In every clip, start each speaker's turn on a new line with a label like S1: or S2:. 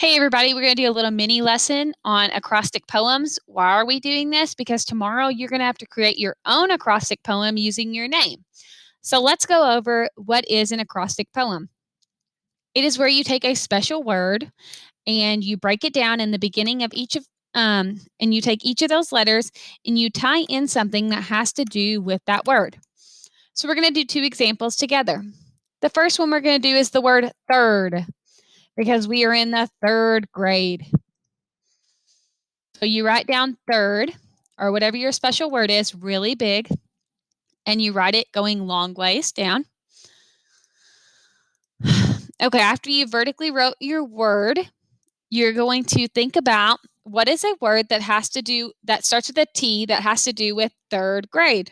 S1: Hey everybody, we're going to do a little mini lesson on acrostic poems. Why are we doing this? Because tomorrow you're going to have to create your own acrostic poem using your name. So let's go over what is an acrostic poem. It is where you take a special word and you break it down in the beginning of each of and you take each of those letters and you tie in something that has to do with that word. So we're going to do two examples together. The first one we're going to do is the word third because we are in the third grade. So you write down third or whatever your special word is really big, and you write it going long ways down. Okay, after you vertically wrote your word, you're going to think about what is a word that starts with a T that has to do with third grade.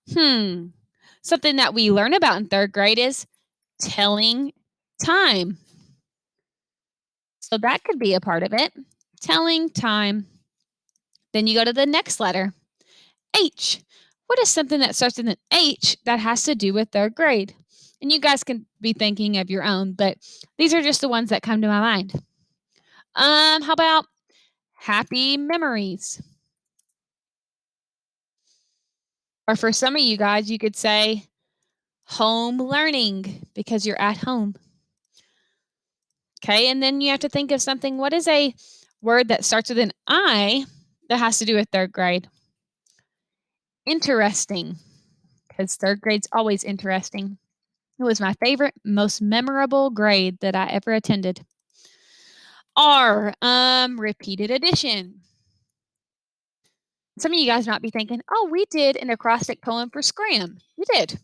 S1: Something that we learn about in third grade is telling time. So that could be a part of it, telling time. Then you go to the next letter, H. What is something that starts with an H that has to do with third grade? And you guys can be thinking of your own, but these are just the ones that come to my mind. How about happy memories? Or for some of you guys, you could say home learning because you're at home. Okay, and then you have to think of something. What is a word that starts with an I that has to do with third grade? Interesting, because third grade's always interesting. It was my favorite, most memorable grade that I ever attended. R, repeated addition. Some of you guys might be thinking, oh, we did an acrostic poem for Scram. You did,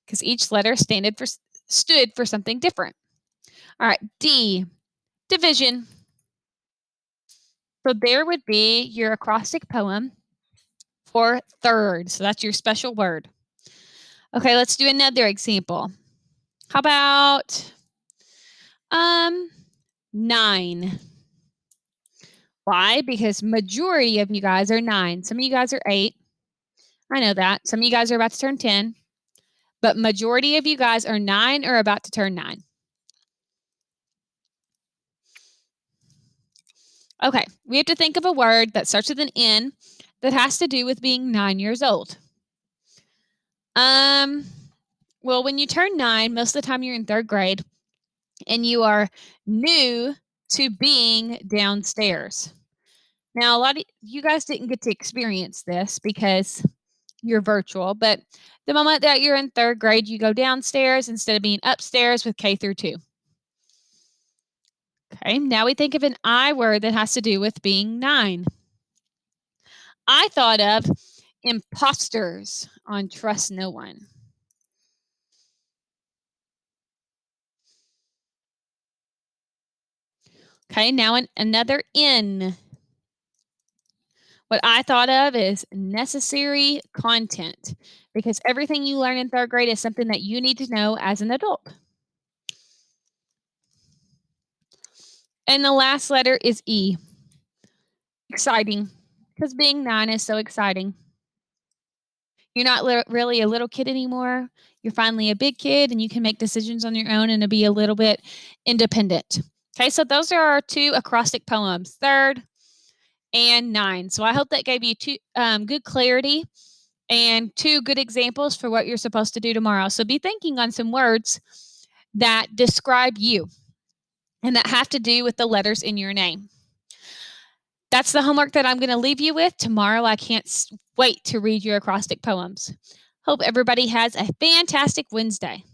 S1: because each letter stood for something different. All right, D, division. So there would be your acrostic poem for third. So that's your special word. Okay, let's do another example. How about 9? Why? Because majority of you guys are 9. Some of you guys are 8. I know that. Some of you guys are about to turn 10. But majority of you guys are 9 or about to turn 9. Okay, we have to think of a word that starts with an N that has to do with being 9 years old. Well, when you turn 9, most of the time you're in third grade and you are new to being downstairs. Now, a lot of you guys didn't get to experience this because you're virtual, but the moment that you're in third grade, you go downstairs instead of being upstairs with K through 2. Okay, now we think of an I word that has to do with being 9. I thought of imposters on Trust No One. Okay, now another N. What I thought of is necessary content because everything you learn in third grade is something that you need to know as an adult. And the last letter is E. Exciting, because being 9 is so exciting. You're not really a little kid anymore. You're finally a big kid and you can make decisions on your own and to be a little bit independent. Okay, so those are our two acrostic poems, third and 9. So I hope that gave you two good clarity and two good examples for what you're supposed to do tomorrow. So be thinking on some words that describe you and that have to do with the letters in your name. That's the homework that I'm going to leave you with. Tomorrow, I can't wait to read your acrostic poems. Hope everybody has a fantastic Wednesday.